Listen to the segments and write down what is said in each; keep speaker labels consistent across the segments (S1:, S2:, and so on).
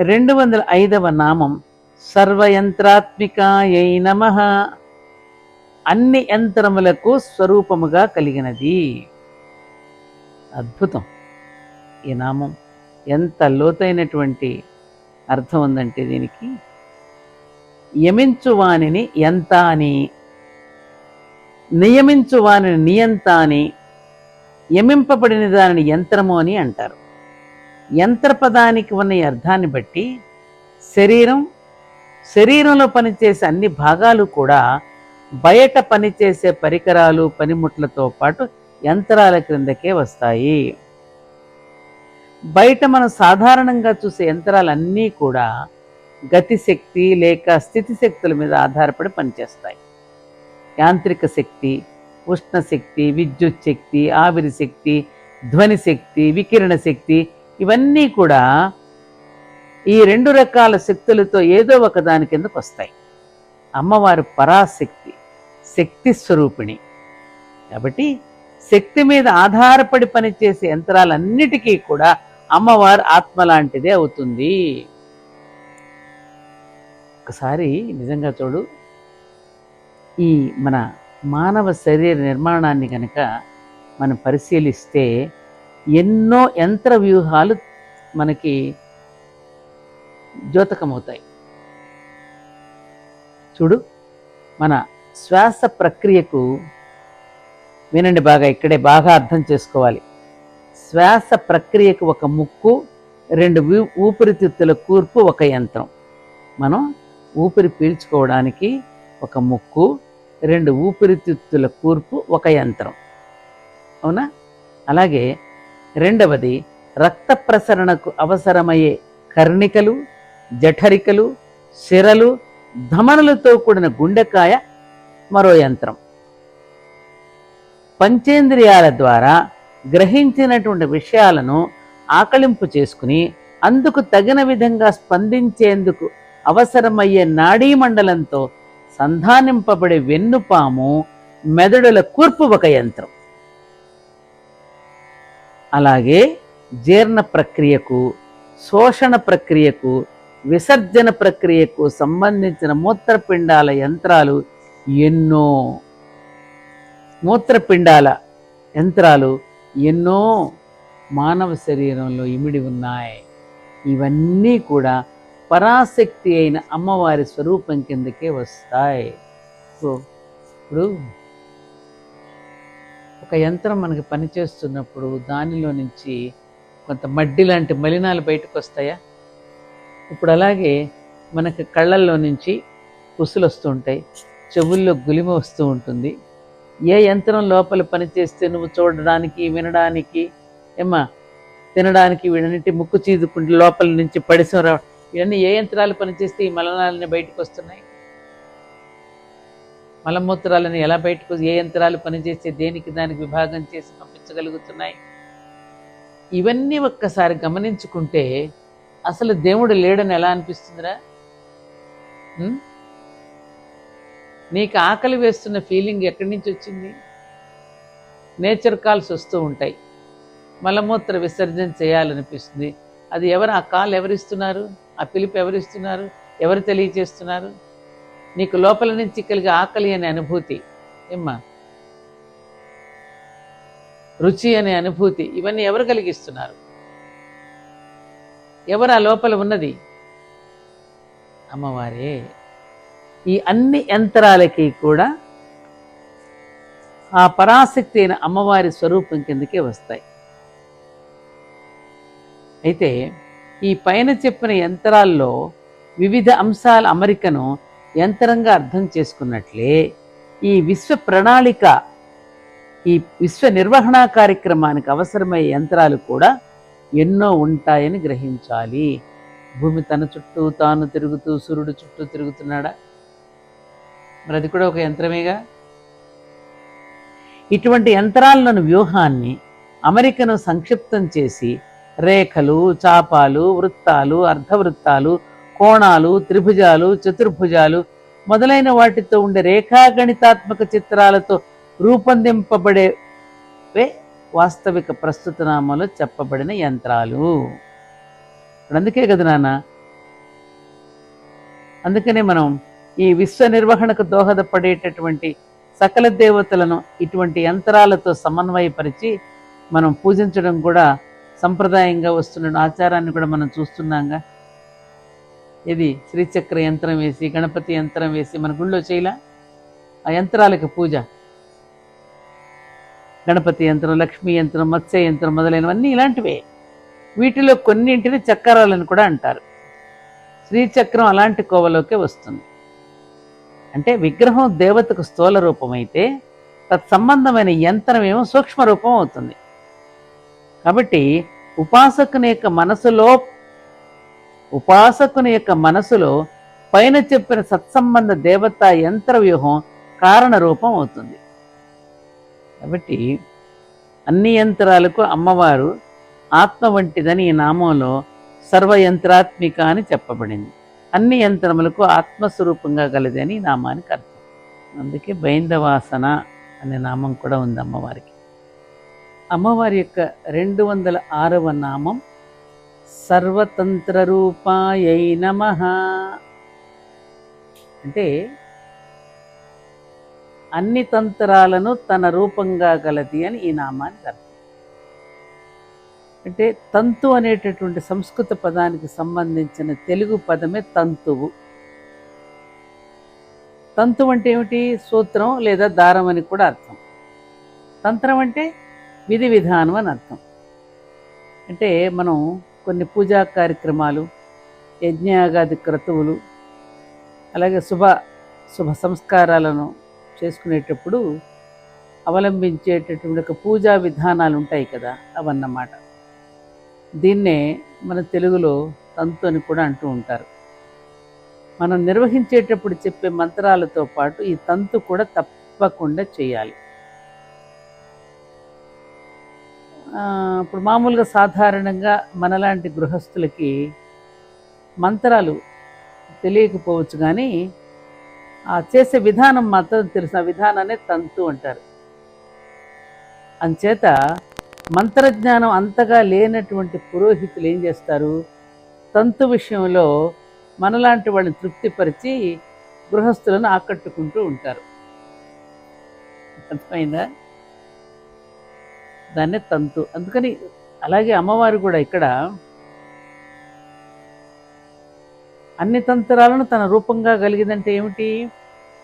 S1: 205వ నామం సర్వయంత్రాత్మికాయై నమః. అన్ని యంత్రములకు స్వరూపముగా కలిగినది. అద్భుతం. ఈ నామం ఎంత లోతైనటువంటి అర్థం ఉందంటే దీనికి, యమించువానిని ఎంత అని, నియమించువానిని నియంత అని, యమింపబడిన దానిని యంత్రము అని అంటారు. యంత్రపదానికి ఉన్న ఈ అర్థాన్ని బట్టి శరీరంలో పనిచేసే అన్ని భాగాలు కూడా బయట పనిచేసే పరికరాలు పనిముట్లతో పాటు యంత్రాల క్రిందకే వస్తాయి. బయట మనం సాధారణంగా చూసే యంత్రాలన్నీ కూడా గతిశక్తి లేక స్థితి శక్తుల మీద ఆధారపడి పనిచేస్తాయి. యాంత్రిక శక్తి, ఉష్ణశక్తి, విద్యుత్ శక్తి, ఆవిరి శక్తి, ధ్వని శక్తి, వికిరణ శక్తి, ఇవన్నీ కూడా ఈ 2 రకాల శక్తులతో ఏదో ఒక దాని కిందకు వస్తాయి. అమ్మవారు పరాశక్తి, శక్తి స్వరూపిణి కాబట్టి శక్తి మీద ఆధారపడి పనిచేసే యంత్రాలన్నిటికీ కూడా అమ్మవారు ఆత్మ లాంటిదే అవుతుంది. ఒకసారి నిజంగా చూడు, ఈ మన మానవ శరీర నిర్మాణాన్ని కనుక మనం పరిశీలిస్తే ఎన్నో యంత్ర వ్యూహాలు మనకి ద్యోతకమవుతాయి. చూడు, మన శ్వాస ప్రక్రియకు, వినండి బాగా, ఇక్కడే బాగా అర్థం చేసుకోవాలి. శ్వాస ప్రక్రియకు ఒక ముక్కు, 2 ఊపిరితిత్తుల కూర్పు ఒక యంత్రం. మనం ఊపిరి పీల్చుకోవడానికి ఒక ముక్కు, 2 ఊపిరితిత్తుల కూర్పు ఒక యంత్రం, అవునా? అలాగే రెండవది, రక్త ప్రసరణకు అవసరమయ్యే కర్ణికలు, జఠరికలు, సిరలు, ధమనులతో కూడిన గుండెకాయ మరో యంత్రం. పంచేంద్రియాల ద్వారా గ్రహించినటువంటి విషయాలను ఆకళింపు చేసుకుని అందుకు తగిన విధంగా స్పందించేందుకు అవసరమయ్యే నాడీ మండలంతో సంధానింపబడే వెన్నుపాము, మెదడుల కూర్పు ఒక యంత్రం. అలాగే జీర్ణ ప్రక్రియకు, శోషణ ప్రక్రియకు, విసర్జన ప్రక్రియకు సంబంధించిన మూత్రపిండాల యంత్రాలు ఎన్నో. మూత్రపిండాల యంత్రాలు ఎన్నో మానవ శరీరంలో ఇమిడి ఉన్నాయి. ఇవన్నీ కూడా పరాశక్తి అయిన అమ్మవారి స్వరూపం కిందకే వస్తాయి. సో ఇప్పుడు ఒక యంత్రం మనకి పనిచేస్తున్నప్పుడు దానిలో నుంచి కొంత మడ్డి లాంటి మలినాలు బయటకు వస్తాయా? ఇప్పుడు అలాగే మనకి కళ్ళల్లో నుంచి పుసులు వస్తూ ఉంటాయి, చెవుల్లో గులిమ వస్తూ ఉంటుంది. ఏ యంత్రం లోపల పనిచేస్తే నువ్వు చూడడానికి, వినడానికి, తినడానికి, వీడన్నిటి ముక్కు చీదుకుంటే లోపల నుంచి పడిసం రావడం, ఇవన్నీ ఏ యంత్రాలు పనిచేస్తే ఈ మలనాలని బయటకు వస్తున్నాయి? మలమూత్రాలను ఎలా బయటకు, ఏ యంత్రాలు పనిచేస్తే దేనికి దానికి విభాగం చేసి పంపించగలుగుతున్నాయి? ఇవన్నీ ఒక్కసారి గమనించుకుంటే అసలు దేవుడు లేడని ఎలా అనిపిస్తుందిరా? నీకు ఆకలి వేస్తున్న ఫీలింగ్ ఎక్కడి నుంచి వచ్చింది? నేచర్ కాల్స్ వస్తూ ఉంటాయి, మలమూత్ర విసర్జన చేయాలనిపిస్తుంది. అది ఎవరు? ఆ కాల్ ఎవరిస్తున్నారు? ఆ పిలుపు ఎవరిస్తున్నారు? ఎవరు తెలియచేస్తున్నారు? నీకు లోపల నుంచి కలిగే ఆకలి అనే అనుభూతి, రుచి అనే అనుభూతి, ఇవన్నీ ఎవరు కలిగిస్తున్నారు? ఎవరు ఆ లోపల ఉన్నది? అమ్మవారే. ఈ అన్ని యంత్రాలకి కూడా ఆ పరాశక్తి అయిన అమ్మవారి స్వరూపం కిందకే వస్తాయి. అయితే ఈ పైన చెప్పిన యంత్రాల్లో వివిధ అంశాల అమరికను యంత్రంగా అర్థం చేసుకున్నట్లే ఈ విశ్వ ప్రణాళిక, ఈ విశ్వ నిర్వహణా కార్యక్రమానికి అవసరమయ్యే యంత్రాలు కూడా ఎన్నో ఉంటాయని గ్రహించాలి. భూమి తన చుట్టూ తాను తిరుగుతూ సూర్యుడు చుట్టూ తిరుగుతున్నాడా? మరి అది కూడా ఒక యంత్రమేగా. ఇటువంటి యంత్రాల్లోని వ్యూహాన్ని, అమరికను సంక్షిప్తం చేసి రేఖలు, చాపాలు, వృత్తాలు, అర్ధవృత్తాలు, కోణాలు, త్రిభుజాలు, చతుర్భుజాలు మొదలైన వాటితో ఉండే రేఖాగణితాత్మక చిత్రాలతో రూపొందింపబడేవే వాస్తవిక ప్రస్తుత నామంలో చెప్పబడిన యంత్రాలు. అందుకే కదా నాన్న అందుకనే మనం ఈ విశ్వ నిర్వహణకు దోహదపడేటటువంటి సకల దేవతలను ఇటువంటి యంత్రాలతో సమన్వయపరిచి మనం పూజించడం కూడా సంప్రదాయంగా వస్తున్న ఆచారాన్ని కూడా మనం చూస్తున్నాంగా. ఇది శ్రీచక్ర యంత్రం వేసి, గణపతి యంత్రం వేసి మన గుళ్ళో చేయలా? ఆ యంత్రాలకి పూజ. గణపతి యంత్రం, లక్ష్మీ యంత్రం, మత్స్య యంత్రం మొదలైనవన్నీ ఇలాంటివే. వీటిలో కొన్నింటిని చక్రాలను కూడా అంటారు. శ్రీచక్రం అలాంటి కోవలోకే వస్తుంది. అంటే విగ్రహం దేవతకు స్థూల రూపమైతే తత్సంబంధమైన యంత్రం ఏమో సూక్ష్మ రూపం అవుతుంది. కాబట్టి ఉపాసకుని యొక్క మనసులో పైన చెప్పిన సత్సంబంధ దేవతా యంత్ర వ్యూహం కారణ రూపం అవుతుంది. కాబట్టి అన్ని యంత్రాలకు అమ్మవారు ఆత్మ వంటిదని ఈ నామంలో సర్వయంత్రాత్మిక అని చెప్పబడింది. అన్ని యంత్రములకు ఆత్మస్వరూపంగా గలది అని ఈ నామానికి అర్థం. అందుకే బైందవాసన అనే నామం కూడా ఉంది అమ్మవారికి. అమ్మవారి యొక్క 206వ నామం సర్వతంత్ర రూపాయై నమః. అంటే అన్ని తంత్రాలను తన రూపంగా గలది అని ఈ నామానికి అర్థం. అంటే తంతు అనేటటువంటి సంస్కృత పదానికి సంబంధించిన తెలుగు పదమే తంతువు. తంతు అంటే ఏమిటి? సూత్రం లేదా దారం అని కూడా అర్థం. తంత్రం అంటే విధి విధానం అని అర్థం. అంటే మనం కొన్ని పూజా కార్యక్రమాలు, యజ్ఞయాగాది క్రతువులు, అలాగే శుభ సంస్కారాలను చేసుకునేటప్పుడు అవలంబించేటటువంటి ఒక పూజా విధానాలు ఉంటాయి కదా, అవన్నమాట. దీన్నే మన తెలుగులో తంతు అని కూడా అంటూ ఉంటారు. మనం నిర్వహించేటప్పుడు చెప్పే మంత్రాలతో పాటు ఈ తంతు కూడా తప్పకుండా చేయాలి. ఇప్పుడు మామూలుగా సాధారణంగా మనలాంటి గృహస్థులకి మంత్రాలు తెలియకపోవచ్చు, కానీ ఆ చేసే విధానం మాత్రం తెలుసు. ఆ విధానాన్ని తంతు అంటారు. అంచేత మంత్రజ్ఞానం అంతగా లేనటువంటి పురోహితులు ఏం చేస్తారు? తంతు విషయంలో మనలాంటి వాళ్ళని తృప్తిపరిచి గృహస్థులను ఆకట్టుకుంటూ ఉంటారు. అర్థమైందా? దాన్నే తంతు. అందుకని అలాగే అమ్మవారు కూడా ఇక్కడ అన్ని తంత్రాలను తన రూపంగా కలిగిందంటే ఏమిటి?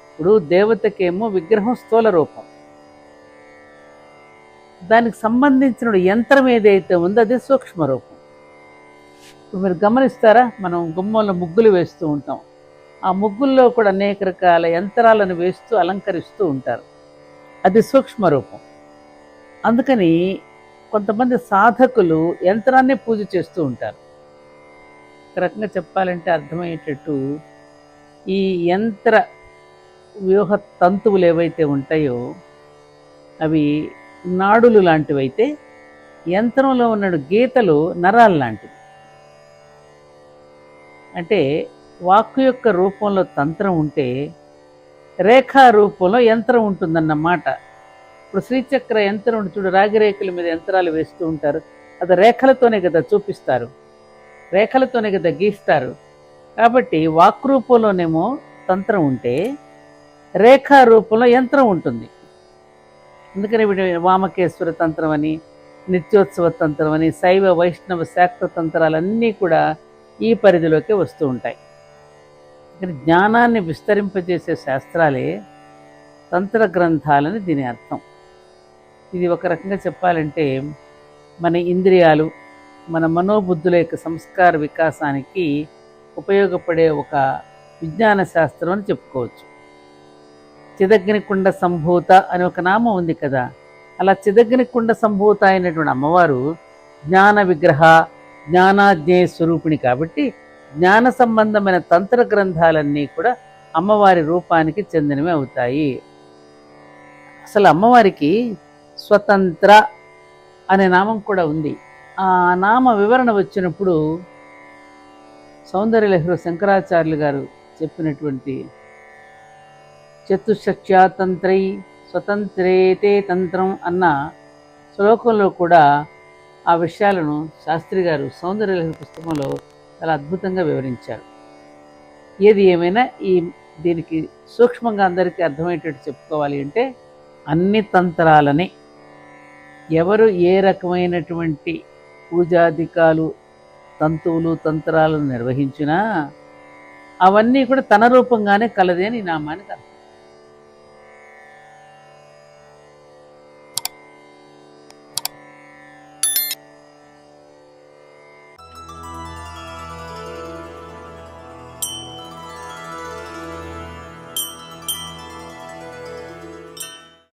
S1: ఇప్పుడు దేవతకేమో విగ్రహం స్థూల రూపం, దానికి సంబంధించిన యంత్రం ఏదైతే ఉందో అది సూక్ష్మ రూపం. ఇప్పుడు మీరు గమనిస్తారా, మనం గుమ్మంలో ముగ్గులు వేస్తూ ఉంటాం. ఆ ముగ్గుల్లో కూడా అనేక రకాల యంత్రాలను వేస్తూ అలంకరిస్తూ ఉంటారు. అది సూక్ష్మ రూపం. అందుకని కొంతమంది సాధకులు యంత్రాన్నే పూజ చేస్తూ ఉంటారు. ఒక రకంగా చెప్పాలంటే అర్థమయ్యేటట్టు ఈ యంత్ర వ్యూహ తంతువులు ఏవైతే ఉంటాయో అవి నాడులు లాంటివైతే, యంత్రంలో ఉన్న గీతలు నరాలు లాంటివి. అంటే వాక్కు యొక్క రూపంలో తంత్రం ఉంటే రేఖా రూపంలో యంత్రం ఉంటుందన్నమాట. ఇప్పుడు శ్రీచక్ర యంత్రం చూడు, రాగిరేఖల మీద యంత్రాలు వేస్తూ ఉంటారు. అది రేఖలతోనే కదా చూపిస్తారు, రేఖలతోనే కదా గీస్తారు. కాబట్టి వాక్ రూపంలోనేమో తంత్రం ఉంటే రేఖా రూపంలో యంత్రం ఉంటుంది. అందుకని వీటి వామకేశ్వర తంత్రం అని, నిత్యోత్సవ తంత్రం అని, శైవ వైష్ణవ శాక్త తంత్రాలన్నీ కూడా ఈ పరిధిలోకి వస్తూ ఉంటాయి. ఇక్కడ జ్ఞానాన్ని విస్తరింపజేసే శాస్త్రాలే తంత్ర గ్రంథాలని దీని అర్థం. ఇది ఒక రకంగా చెప్పాలంటే మన ఇంద్రియాలు, మన మనోబుద్ధుల యొక్క సంస్కార వికాసానికి ఉపయోగపడే ఒక విజ్ఞాన శాస్త్రం అని చెప్పుకోవచ్చు. చిదగ్నికుండ సంభూత అని ఒక నామం ఉంది కదా, అలా చిదగ్నికుండ సంభూత అయినటువంటి అమ్మవారు జ్ఞాన విగ్రహ, జ్ఞానాజ్ఞేయ స్వరూపిణి. కాబట్టి జ్ఞాన సంబంధమైన తంత్ర గ్రంథాలన్నీ కూడా అమ్మవారి రూపానికి చెందినవి అవుతాయి. అసలు అమ్మవారికి స్వతంత్ర అనే నామం కూడా ఉంది. ఆ నామ వివరణ వచ్చినప్పుడు సౌందర్యలహరి శంకరాచార్యులు గారు చెప్పినటువంటి చతుషక్ష్యాతంత్రై స్వతంత్రేతే తంత్రం అన్న శ్లోకంలో కూడా ఆ విషయాలను శాస్త్రి గారు సౌందర్యలహరి పుస్తకంలో చాలా అద్భుతంగా వివరించారు. ఏది ఏమైనా దీనికి సూక్ష్మంగా అందరికీ అర్థమయ్యేటట్టు చెప్పుకోవాలి అంటే అన్ని తంత్రాలని ఎవరు ఏ రకమైనటువంటి పూజాధికాలు తంతువులు తంత్రాలను నిర్వహించినా అవన్నీ కూడా తన రూపంగానే కలది అని ఈ నామానికి అర్థం.